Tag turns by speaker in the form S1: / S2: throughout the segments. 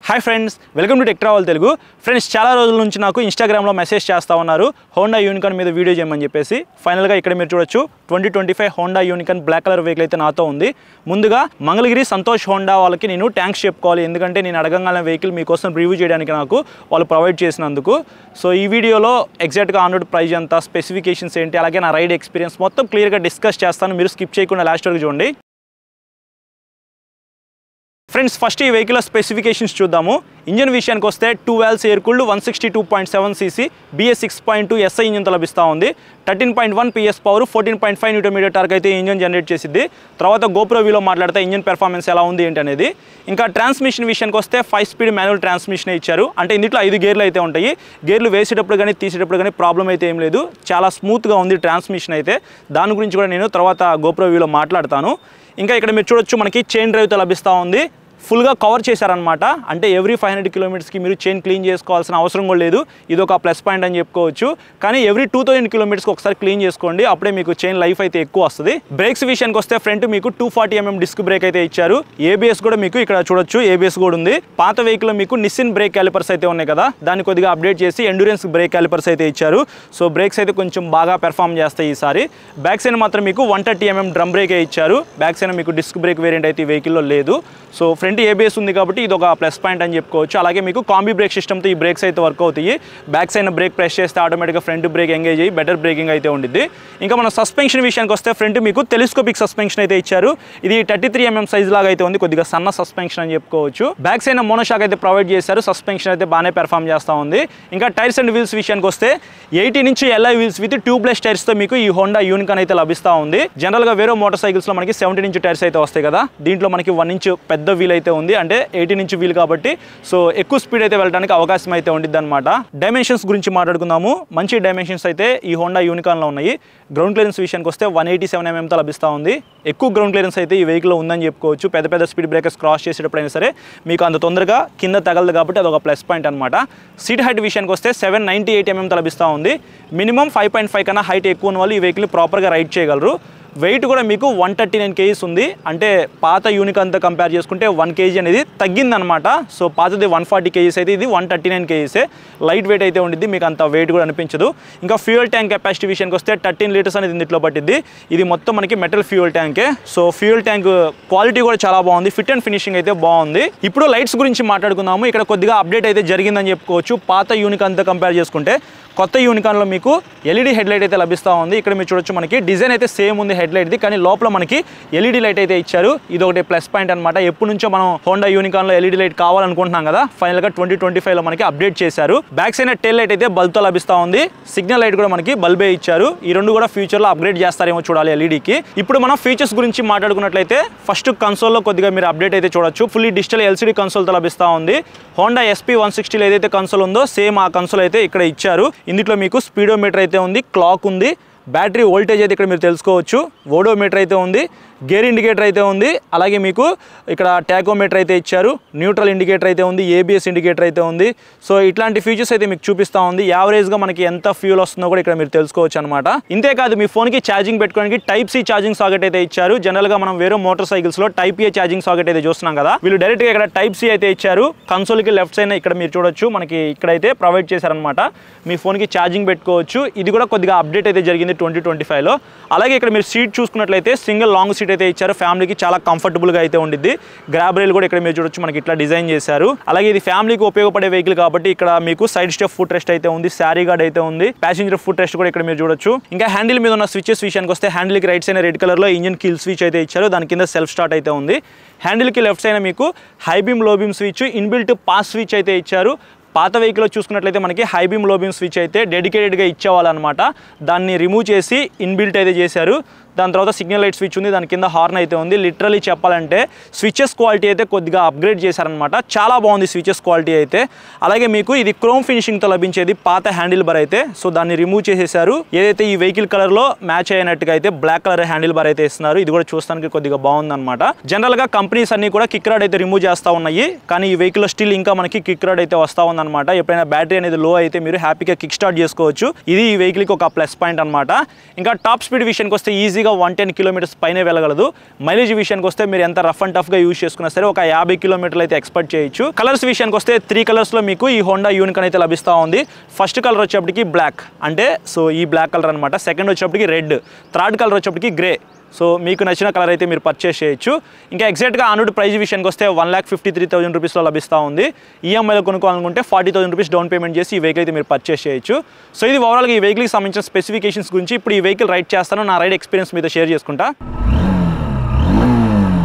S1: Hi friends, welcome to tech travel Telugu. Friends, చాలా రోజుల నుంచి నాకు ఇన్స్టాగ్రామ్లో మెసేజ్ చేస్తూ ఉన్నారు హోండా యూనికార్న్ మీద వీడియో చేయమని చెప్పేసి. ఫైనల్గా ఇక్కడ మీరు చూడొచ్చు 2025 Honda unicorn black colour vehicle అయితే నాతో ఉంది. ముందుగా మంగళగిరి సంతోష్ హోండా వాళ్ళకి నేను థ్యాంక్స్ చెప్పుకోవాలి, ఎందుకంటే నేను అడగంగానే వెహికల్ మీకోసం రివ్యూ చేయడానికి నాకు వాళ్ళు ప్రొవైడ్ చేసినందుకు. సో ఈ వీడియోలో ఎగ్జాక్ట్గా ఆన్ రోడ్ ప్రైస్ ఎంత, స్పెసిఫికేషన్స్ ఏంటి, అలాగే నా రైడ్ ఎక్స్పీరియన్స్ మొత్తం క్లియర్గా డిస్కస్ చేస్తాను. మీరు స్కిప్ చేయకుండా లాస్ట్ వరకు చూడండి. ఫ్రెండ్స్, ఫస్ట్ ఈ వెహికల్ స్పెసిఫికేషన్స్ చూద్దాము. ఇంజన్ విషయానికి వస్తే 2 valves air cooled 162.7 cc BS 6.2 SI ఇంజన్తో లభిస్తూ ఉంది. 13.1 PS పవర్, 14.5 Nm టార్క్ అయితే ఇంజన్ జనరేట్ చేసింది. తర్వాత గోప్రో వ్యూలో మాట్లాడితే ఇంజన్ పెర్ఫార్మెన్స్ ఎలా ఉంది ఏంటి అనేది. ఇంకా ట్రాన్స్మిషన్ విషయానికి వస్తే 5 స్పీడ్ మాన్యువల్ ట్రాన్స్మిషన్ ఇచ్చారు. అంటే ఇందులో 5 గేర్లు అయితే ఉంటాయి. గేర్లు వేసేటప్పుడు కానీ తీసేటప్పుడు కానీ ప్రాబ్లం అయితే ఏం లేదు, చాలా స్మూత్గా ఉంది ట్రాన్స్మిషన్ అయితే. దాని గురించి కూడా నేను తర్వాత గోప్రో వ్యూలో మాట్లాడతాను. ఇంకా ఇక్కడ మీరు చూడొచ్చు మనకి చైన్ డ్రైవ్తో లభిస్తూ ఉంది. ఫుల్గా కవర్ చేశారనమాట. అంటే ఎవ్రీ 500 కిలోమీటర్స్కి మీరు చైన్ క్లీన్ చేసుకోవాల్సిన అవసరం కూడా లేదు. ఇది ఒక ప్లస్ పాయింట్ అని చెప్పుకోవచ్చు. కానీ ఎవ్రీ 2000 కిలోమీటర్స్కి ఒకసారి క్లీన్ చేసుకోండి, అప్పుడే మీకు చైన్ లైఫ్ అయితే ఎక్కువ వస్తుంది. బ్రేక్స్ విషయానికి వస్తే ఫ్రంట్ మీకు 240 mm డిస్క్ బ్రేక్ అయితే ఇచ్చారు. ఏబిఎస్ కూడా మీకు ఇక్కడ చూడొచ్చు, ఏబిఎస్ కూడా ఉంది. పాత వెహికల్లో మీకు నిస్సిన్ బ్రేక్ క్యాలిపర్స్ అయితే ఉన్నాయి కదా, దాన్ని కొద్దిగా అప్డేట్ చేసి ఎండ్యూరెన్స్ బ్రేక్ క్యాలిపర్స్ అయితే ఇచ్చారు. సో బ్రేక్స్ అయితే కొంచెం బాగా పెర్ఫామ్ చేస్తాయి ఈసారి. బ్యాక్ సైడ్ మాత్రం మీకు 130 mm డ్రమ్ బ్రేకే ఇచ్చారు. బ్యాక్ సైడ్ మీకు డిస్క్ బ్రేక్ వేరియంట్ అయితే ఈ వెహికల్లో లేదు. సో ఫ్రంట్ ఏబిఎస్ ఉంది కాబట్టి ఇది ఒక ప్లస్ పాయింట్ అని చెప్పుకోవచ్చు. అలాగే మీకు కాంబీ బ్రేక్ సిస్టమ్తో ఈ బ్రేక్స్ అయితే వర్క్ అవుతాయి. బ్యాక్ సైడ్ బ్రేక్ ప్రెస్ చేస్తే ఆటోమేటిక్గా ఫ్రంట్ బ్రేక్ ఎంగేజ్ అయ్యి బెటర్ బ్రేకింగ్ అయితే ఉంటుంది. ఇంకా మన సస్పెన్షన్ విషయానికి వస్తే ఫ్రంట్ మీకు టెలిస్కోపిక్ సస్పెన్షన్ అయితే ఇచ్చారు. ఇది 33 mm సైజ్ లాగా అయితే ఉంది, కొద్దిగా సన్న సస్పెన్షన్ అని చెప్పుకోవచ్చు. బ్యాక్ సైడ్ మోనోషాక్ అయితే ప్రొవైడ్ చేశారు. సస్పెన్షన్ అయితే బాగానే పెర్ఫామ్ చేస్తూ ఉంది. ఇంకా టైర్స్ అండ్ వీల్స్ విషయానికి వస్తే 80 నుంచి LI వీల్స్ విత్ ట్యూబ్లెస్ టైర్స్తో మీకు ఈ హోండా యూనికార్న్ అయితే లభిస్తూ ఉంది. జనరల్గా వేరే మోటార్ సైకిల్స్లో మనకి 70 ఇంచ్ టైర్స్ అయితే వస్తాయి కదా, దీంట్లో మనకి 1 ఇంచ్ పెద్ద వీల్ అయితే ఉంది, అంటే 18 ఇంచ్ వీల్ కాబట్టి సో ఎక్కువ స్పీడ్ అయితే వెళ్ళడానికి అవకాశం అయితే ఉంటుంది అనమాట. డైమెన్షన్స్ గురించి మాట్లాడుకుందాము. మంచి డైమెన్షన్స్ అయితే ఈ హోండా యూనికార్న్లో ఉన్నాయి. గ్రౌండ్ క్లియరెన్స్ విషయానికి వస్తే 187 mm తో లభిస్తూ ఉంది. ఎక్కువ గ్రౌండ్ క్లియరెన్స్ అయితే ఈ వెహికల్లో ఉందని చెప్పుకోవచ్చు. పెద్ద పెద్ద స్పీడ్ బ్రేకర్స్ క్రాస్ చేసేటప్పుడైనా సరే మీకు అంత తొందరగా కింద తగలదు కాబట్టి అదొక ప్లస్ పాయింట్ అనమాట. సీట్ హైట్ విషయానికి వస్తే 798 mm తో లభిస్తూ ఉంది. మినిమం 5.5 కన్నా హైట్ ఎక్కువ ఉన్న వాళ్ళు ఈ వెహికల్ని ప్రాపర్గా రైడ్ చేయగలరు. వెయిట్ కూడా మీకు 139 kgs ఉంది. అంటే పాత యూనికార్న్తో కంపేర్ చేసుకుంటే 1 kg అనేది తగ్గిందనమాట. సో పాతది 140 kgs అయితే ఇది 139 kgs. లైట్ వెయిట్ అయితే ఉండిద్ది, మీకు అంత వెయిట్ కూడా అనిపించదు. ఇంకా ఫ్యూయల్ ట్యాంక్ కెపాసిటీ విషయానికి వస్తే 13 లీటర్స్ అనేది ఇందులో పట్టింది. ఇది మొత్తం మనకి మెటల్ ఫ్యూయల్ ట్యాంకే. సో ఫ్యూయల్ ట్యాంక్ క్వాలిటీ కూడా చాలా బాగుంది, ఫిట్ అండ్ ఫినిషింగ్ అయితే బాగుంది. ఇప్పుడు లైట్స్ గురించి మాట్లాడుకుందాము. ఇక్కడ కొద్దిగా అప్డేట్ అయితే జరిగిందని చెప్పుకోవచ్చు. పాత యూనికార్న్తో కంపేర్ చేసుకుంటే కొత్త యూనికార్న్లో మీకు LED హెడ్లైట్ అయితే లభిస్తూ ఉంది. ఇక్కడ మీరు చూడొచ్చు మనకి డిజైన్ అయితే సేమ్ ఉంది హెడ్లైట్ది, కానీ లోపల మనకి LED లైట్ అయితే ఇచ్చారు. ఇది ఒకటి ప్లస్ పాయింట్ అనమాట. ఎప్పటి నుంచో మనం హోండా యూనికార్న్లో LED లైట్ కావాలనుకుంటున్నాం కదా, ఫైనల్గా 2025లో మనకి అప్డేట్ చేశారు. బ్యాక్ సైడ్ టెయిల్ లైట్ అయితే బల్బ్తో లభిస్తూ ఉంది. సిగ్నల్ లైట్ కూడా మనకి బల్బే ఇచ్చారు. ఈ రెండు కూడా ఫ్యూచర్లో అప్గ్రేడ్ చేస్తారేమో చూడాలి LEDకి. ఇప్పుడు మనం ఫీచర్స్ గురించి మాట్లాడుకున్నట్లయితే ఫస్ట్ కన్సోల్లో కొద్దిగా మీరు అప్డేట్ అయితే చూడొచ్చు. ఫుల్లీ డిజిటల్ LCD కన్సోల్తో లభిస్తూ ఉంది. హోండా SP160లో ఏదైతే కన్సోల్ ఉందో సేమ్ ఆ కన్సోల్ అయితే ఇక్కడ ఇచ్చారు. ఇందులో మీకు స్పీడోమీటర్ అయితే ఉంది, క్లాక్ ఉంది, బ్యాటరీ వోల్టేజ్ అయితే ఇక్కడ మీరు తెలుసుకోవచ్చు, ఓడోమీటర్ అయితే ఉంది, గేర్ ఇండికేటర్ అయితే ఉంది, అలాగే మీకు ఇక్కడ టాకోమీటర్ అయితే ఇచ్చారు, న్యూట్రల్ ఇండికేటర్ అయితే ఉంది, ABS ఇండికేటర్ అయితే ఉంది. సో ఇట్లాంటి ఫీచర్స్ అయితే మీకు చూపిస్తూ ఉంది. యావరేజ్గా మనకి ఎంత ఫ్యూల్ వస్తుందో కూడా ఇక్కడ మీరు తెలుసుకోవచ్చు అనమాట. ఇంతేకాదు మీ ఫోన్కి ఛార్జింగ్ పెట్టుకోవడానికి Type C ఛార్జింగ్ సాకెట్ అయితే ఇచ్చారు. జనరల్గా మనం వేరే మోటార్ సైకిల్స్లో Type A ఛార్జింగ్ సాకెట్ అయితే చూస్తున్నాం కదా, వీళ్ళు డైరెక్ట్గా ఇక్కడ Type C అయితే ఇచ్చారు. కన్సోల్కి లెఫ్ట్ సైడ్ ఇక్కడ మీరు చూడొచ్చు మనకి ఇక్కడైతే ప్రొవైడ్ చేశారనమాట. మీ ఫోన్కి ఛార్జింగ్ పెట్టుకోవచ్చు. ఇది కూడా కొద్దిగా అప్డేట్ అయితే జరిగింది 2025లో. అలాగే ఇక్కడ మీరు సీట్ చూసుకున్నట్లయితే సింగిల్ లాంగ్ సీట్ అయితే ఇచ్చారు. ఫ్యామిలీకి చాలా కంఫర్టబుల్గా అయితే ఉండిద్ది. గ్రాబ్ రైల్ కూడా ఇక్కడ మీరు చూడొచ్చు మనకి ఇట్లా డిజైన్ చేశారు. అలాగే ఇది ఫ్యామిలీకి ఉపయోగపడే వెహికల్ కాబట్టి ఇక్కడ మీకు సైడ్ స్టెప్ ఫుట్ రెస్ట్ అయితే ఉంది, శారీ గార్డ్ అయితే ఉంది, ప్యాసింజర్ ఫుట్ రెస్ట్ కూడా ఇక్కడ మీరు చూడొచ్చు. ఇంకా హ్యాండిల్ మీద ఉన్న స్విచెస్ విషయానికి వస్తే హ్యాండిల్కి రైట్ సైడ్ రెడ్ కలర్లో ఇంజిన్ కిల్ స్విచ్ అయితే ఇచ్చారు. దాని కింద సెల్ఫ్ స్టార్ట్ అయితే ఉంది. హ్యాండిల్కి లెఫ్ట్ సైడ్ మీకు హై బీమ్ లో beam switch, inbuilt pass switch అయితే ఇచ్చారు. పాత వెహికల్లో చూసుకున్నట్లయితే మనకి హై బీమ్ లో బీమ్ స్విచ్ అయితే డెడికేటెడ్గా ఇచ్చేవాళ్ళనమాట. దాన్ని రిమూవ్ చేసి ఇన్బిల్ట్ అయితే చేశారు. దాని తర్వాత సిగ్నల్ లైట్ స్విచ్ ఉంది, దాని కింద హార్న్ అయితే ఉంది. లిటరలీ చెప్పాలంటే స్విచెస్ క్వాలిటీ అయితే కొద్దిగా అప్గ్రేడ్ చేశారనమాట. చాలా బాగుంది స్విచెస్ క్వాలిటీ అయితే. అలాగే మీకు ఇది క్రోమ్ ఫినిషింగ్తో లభించేది పాత హ్యాండిల్ బార్ అయితే, సో దాన్ని రిమూవ్ చేసేసారు. ఏదైతే ఈ వెహికల్ కలర్లో మ్యాచ్ అయినట్టుగా అయితే బ్లాక్ కలర్ హ్యాండిల్ బార్ అయితే ఇస్తున్నారు. ఇది కూడా చూస్తానికి కొద్దిగా బాగుందన్నమాట. జనరల్గా కంపెనీస్ అన్ని కూడా కిక్ రాడ్ అయితే రిమూవ్ చేస్తూ ఉన్నాయి, కానీ ఈ వెహికల్లో స్టిల్ ఇంకా మనకి కిక్ రాడ్ అయితే వస్తూ ఉందన్నమాట. ఎప్పుడైనా బ్యాటరీ అనేది లో అయితే మీరు హ్యాపీగా కిక్ స్టార్ట్ చేసుకోవచ్చు. ఇది ఈ వెహికల్కి ఒక ప్లస్ పాయింట్ అనమాట. ఇంకా టాప్ స్పీడ్ విషయానికి వస్తే ఈజీగా ఈజీగా 110 కిలోమీటర్స్ పైనే వెళ్ళగలదు. మైలేజ్ విషయానికి వస్తే మీరు ఎంత రఫ్ అండ్ టఫ్గా యూజ్ చేసుకున్నా సరే ఒక 50 కిలోమీటర్లు అయితే ఎక్స్పెక్ట్ చేయొచ్చు. కలర్స్ విషయానికి వస్తే 3 కలర్స్లో మీకు ఈ హోండా యూనికార్న్ అయితే లభిస్తూ ఉంది. ఫస్ట్ కలర్ వచ్చేప్పటికి బ్లాక్, అంటే సో ఈ బ్లాక్ కలర్ అనమాట. సెకండ్ వచ్చేప్పటికి రెడ్, థర్డ్ కలర్ వచ్చేప్పటికి గ్రే. సో మీకు నచ్చిన కలర్ అయితే మీరు పర్చేస్ చేయొచ్చు. ఇంకా ఎగ్జాక్ట్గా ఆనుడ్ ప్రైస్ విషయానికి వస్తే 1,53,000 రూపీస్లో లభిస్తూ ఉంది. ఈఎంఐలో కొనుక్కోవాలనుకుంటే 40,000 రూపీస్ డౌన్ పేమెంట్ చేసి ఈ వెహికల్ అయితే మీరు పర్చేస్ చేయొచ్చు. సో ఇది ఓవరాల్గా ఈ వెహికల్కి సంబంధించిన స్పెసిఫికేషన్స్ గురించి. ఇప్పుడు ఈ వెహికల్ రైడ్ చేస్తాను, నా రైడ్ ఎక్స్పీరియన్స్ మీతో షేర్ చేసుకుంటా.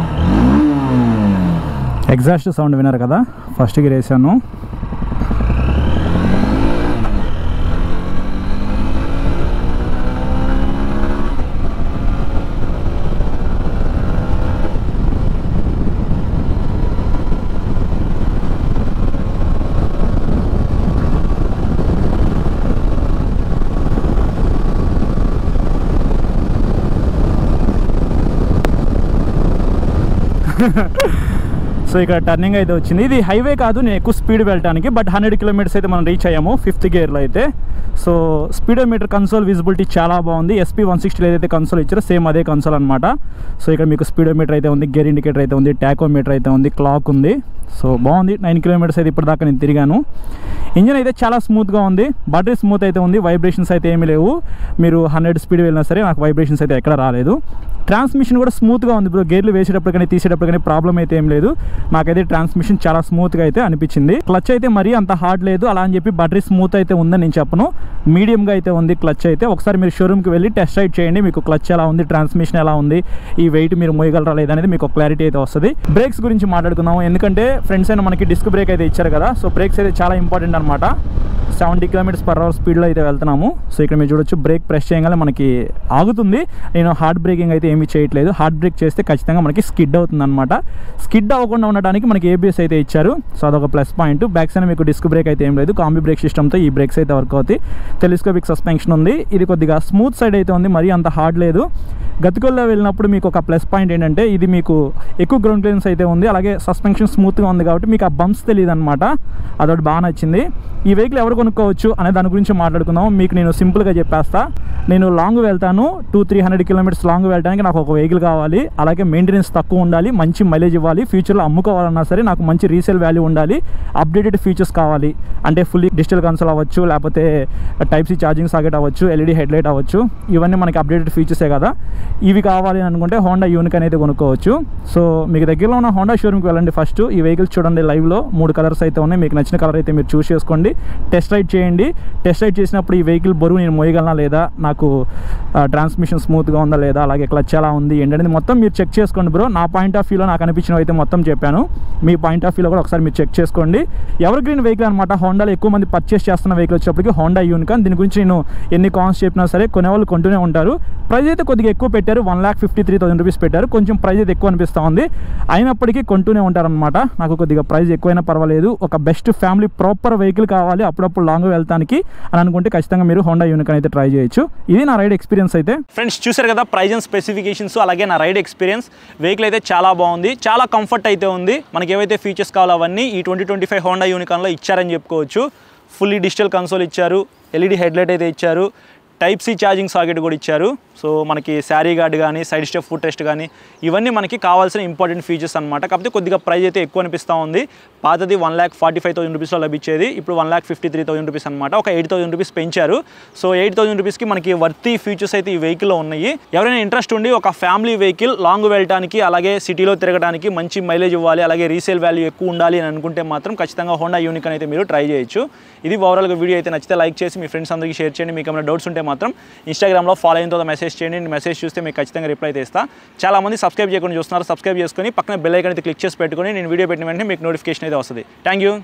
S2: ఎగ్జాస్ట్ సౌండ్ విన్నారు కదా, ఫస్ట్ గేర్ వేసాను. సో ఇక్కడ టర్నింగ్ అయితే వచ్చింది. ఇది హైవే కాదు, నేను ఎక్కువ స్పీడ్ వెళ్ళడానికి, బట్ 100 కిలోమీటర్స్ అయితే మనం రీచ్ అయ్యాము 5th గేర్లో అయితే. సో స్పీడోమీటర్ కన్సోల్ విజిబిలిటీ చాలా బాగుంది. SP160 ఏదైతే కన్సోల్ ఇచ్చారో సేమ్ అదే కన్సోల్ అనమాట. సో ఇక్కడ మీకు స్పీడోమీటర్ అయితే ఉంది, గేర్ ఇండికేటర్ అయితే ఉంది, టాకోమీటర్ అయితే ఉంది, క్లాక్ ఉంది. సో బాగుంది. 9 కిలోమీటర్స్ అయితే ఇప్పటిదాకా నేను తిరిగాను. ఇంజన్ అయితే చాలా స్మూత్గా ఉంది, బ్యాటరీ స్మూత్ అయితే ఉంది, వైబ్రేషన్స్ అయితే ఏమీ లేవు. మీరు 100 స్పీడ్ వెళ్ళినా సరే నాకు వైబ్రేషన్స్ అయితే ఎక్కడ రాలేదు. ట్రాన్స్మిషన్ కూడా స్మూత్గా ఉంది బ్రో. గేర్లు వేసేటప్పుడు కానీ తీసేటప్పుడు కానీ ప్రాబ్లం అయితే ఏం లేదు. నాకైతే ట్రాన్స్మిషన్ చాలా స్మూత్గా అయితే అనిపించింది. క్లచ్ అయితే మరీ అంత హార్డ్ లేదు, అలా అని చెప్పి బ్యాటరీ స్మూత్ అయితే ఉందని నేను చెప్పను. మీడియంగా అయితే ఉంది క్లచ్ అయితే. ఒకసారి మీరు షోరూమ్కి వెళ్ళి టెస్ట్ రైడ్ చేయండి, మీకు క్లచ్ ఎలా ఉంది, ట్రాన్స్మిషన్ ఎలా ఉంది, ఈ వెయిట్ మీరు మోయగలరా లేదనేది మీకు క్లారిటీ అయితే వస్తుంది. బ్రేక్స్ గురించి మాట్లాడుకుందాము, ఎందుకంటే ఫ్రెండ్స్ అయినా మనకి డిస్క్ బ్రేక్ అయితే ఇచ్చారు కదా. సో బ్రేక్స్ అయితే చాలా ఇంపార్టెంట్ అనమాట. 70 km/h స్పీడ్లో అయితే వెళ్తున్నాము. సో ఇక్కడ మీరు చూడొచ్చు, బ్రేక్ ప్రెస్ చేయగానే మనకి ఆగుతుంది. నేను హార్డ్ బ్రేకింగ్ అయితే ఏమీ చేయట్లేదు. హార్డ్ బ్రేక్ చేస్తే ఖచ్చితంగా మనకి స్కిడ్ అవుతుంది అనమాట. స్కిడ్ అవ్వకుండా ఉండడానికి మనకి ABS అయితే ఇచ్చారు. సో అదొక ప్లస్ పాయింట్. బ్యాక్ సైడ్ మీకు డిస్క్ బ్రేక్ అయితే ఏం లేదు, కాంబీ బ్రేక్ సిస్టమ్తో ఈ బ్రేక్స్ అయితే వర్క్ అవుతాయి. టెలిస్కోపిక్ సస్పెన్షన్ ఉంది. ఇది కొద్దిగా స్మూత్ సైడ్ అయితే ఉంది, మరీ అంత హార్డ్ లేదు. గతికొల్లో వెళ్ళినప్పుడు మీకు ఒక ప్లస్ పాయింట్ ఏంటంటే ఇది మీకు ఎక్కువ గ్రౌండ్ క్లియరెన్స్ అయితే ఉంది, అలాగే సస్పెన్షన్ స్మూత్గా ఉంది కాబట్టి మీకు ఆ బంప్స్ తెలియదు అనమాట. అదొకటి బాగా నచ్చింది. ఈ వెహికల్ ఎవరు కొనుక్కోవచ్చు అనే దాని గురించి మాట్లాడుకుందాం. మీకు నేను సింపుల్గా చెప్పేస్తా. నేను లాంగ్ వెళ్తాను, 200-300 కిలోమీటర్స్ లాంగ్ వెళ్ళడానికి నాకు ఒక వెహికల్ కావాలి, అలాగే మెయింటెనెన్స్ తక్కువ ఉండాలి, మంచి మైలేజ్ ఇవ్వాలి, ఫ్యూచర్లో అమ్ముకోవాలన్నా సరే నాకు మంచి రీసేల్ వాల్యూ ఉండాలి, అప్డేటెడ్ ఫీచర్స్ కావాలి. అంటే ఫుల్లీ డిజిటల్ కన్సోల్ అవ్వచ్చు, లేకపోతే Type-C ఛార్జింగ్ సాకెట్ అవ్వచ్చు, LED హెడ్లైట్ అవ్వచ్చు, ఇవన్నీ మనకి అప్డేటెడ్ ఫీచర్సే కదా. ఇవి కావాలి అనుకుంటే హోండా యూనికార్న్ అయితే కొనుక్కోవచ్చు. సో మీకు దగ్గరలో ఉన్న హోండా షోరూమ్కి వెళ్ళండి. ఫస్ట్ ఈ వెహికల్స్ చూడండి, లైవ్లో 3 కలర్స్ అయితే ఉన్నాయి. మీకు నచ్చిన కలర్ అయితే మీరు చూస్ చేసుకోండి, టెస్ట్ రైడ్ చేయండి. టెస్ట్ రైడ్ చేసినప్పుడు ఈ వెహికల్ బరువు నేను మోయగలనా లేదా, నాకు ట్రాన్స్మిషన్ స్మూత్గా ఉందా లేదా, అలాగే క్లచ్ ఎలా ఉంది ఏంటనేది మొత్తం మీరు చెక్ చేసుకోండి బ్రో. నా పాయింట్ ఆఫ్ వ్యూలో నాకు అనిపించినవి అయితే మొత్తం చెప్పాను. మీ పాయింట్ ఆఫ్ వ్యూలో కూడా ఒకసారి మీరు చెక్ చేసుకోండి. ఎవర్ గ్రీన్ వెహికల్ అనమాట. హోండాలో ఎక్కువ మంది పర్చేస్ చేస్తున్న వెహికల్ వచ్చేప్పటికి హోండా యూనికార్న్. దీని గురించి నేను ఎన్ని కాన్స్ చెప్పినా సరే కొనేవాళ్ళు కొంటూనే ఉంటారు. ప్రైస్ అయితే కొద్దిగా ఎక్కువ పెట్టారు, 1,53,000 రూపీస్ పెట్టారు. కొంచెం ప్రైస్ అయితే ఎక్కువ అనిపిస్తూ ఉంది, అయినప్పటికీ కొంటూనే ఉంటారనమాట. నాకు కొద్దిగా ప్రైస్ ఎక్కువైనా పర్వాలేదు. ఒక బెస్ట్ ఫ్యామిలీ ప్రాపర్ వెహికల్ కావాలి అప్పుడప్పుడు లాంగ్ వెళ్తానికి అని అనుకుంటే ఖచ్చితంగా మీరు హోండా యూనికార్న్ అయితే ట్రై చేయొచ్చు. ఇది నా రైడ్ ఎక్స్పీరియన్స్ అయితే.
S1: ఫ్రెండ్స్ చూసారు కదా, ప్రైస్ అండ్ స్పెసిఫికేషన్స్ అలాగే నా రైడ్ ఎక్స్పీరియన్స్. వెహికల్ అయితే చాలా బాగుంది, చాలా కంఫర్ట్ అయితే ఉంది. మనకి ఏవైతే ఫీచర్స్ కావాలో అవన్నీ ఈ 2025 హోండా యూనికార్న్లో ఇచ్చారని చెప్పుకోవచ్చు. ఫుల్లీ డిజిటల్ కన్సోల్ ఇచ్చారు, LED హెడ్లైట్ అయితే ఇచ్చారు, Type-C ఛార్జింగ్ సాకెట్ కూడా ఇచ్చారు. సో మనకి శారీ గార్డ్ కానీ, సైడ్ స్టెప్ ఫుట్ రెస్ట్ కానీ, ఇవన్నీ మనకి కావాల్సిన ఇంపార్టెంట్ ఫీచర్స్ అనమాట. కాకపోతే కొద్దిగా ప్రైస్ అయితే ఎక్కువ అనిపిస్తూ ఉంది. పాతది 1,45,000 రూపీస్లో లభించేది, ఇప్పుడు 1,53,000 రూపీస్ అనమాట. ఒక 8,000 రూపీస్ పెంచారు. సో 8,000 రూపీస్కి మనకి వర్తీ ఫీచర్స్ అయితే ఈ వెహికల్లో ఉన్నాయి. ఎవరైనా ఇంట్రెస్ట్ ఉండి ఒక ఫ్యామిలీ వెహికల్ లాంగ్ వెళ్ళడానికి, అలాగే సిటీలో తిరగడానికి, మంచి మైలేజ్ ఇవ్వాలి, అలాగే రీసేల్ వాల్యూ ఎక్కువ ఉండాలి అని అనుకుంటే మాత్రం ఖచ్చితంగా హోండా యూనికార్న్ అయితే మీరు ట్రై చేయొచ్చు. ఇది ఓవరాల్గా వీడియో అయితే నచ్చితే లైక్ చేసి మీ ఫ్రెండ్స్ అందరికీ షేర్ చేయండి. మీకు ఏమైనా డౌట్స్ ఉంటే మాత్రం ఇన్స్టాగ్రామ్లో ఫాలో అయిన తర్వాత మెసేజ్ చేయండి. మెసేజ్ చూస్తే మీకు ఖచ్చితంగా రిప్లై అయితే ఇస్తా. చాలా మంది సబ్స్క్రైబ్ చేయకుండా చూస్తున్నారు, సబ్స్క్రైబ్ చేసుకొని పక్కన బెల్ ఐకాన్ అయితే క్లిక్ చేసి పెట్టుకొని నేను వీడియో పెట్టిన వెంటనే మీకు నోటిఫికేషన్ అయితే వస్తుంది. Thank you.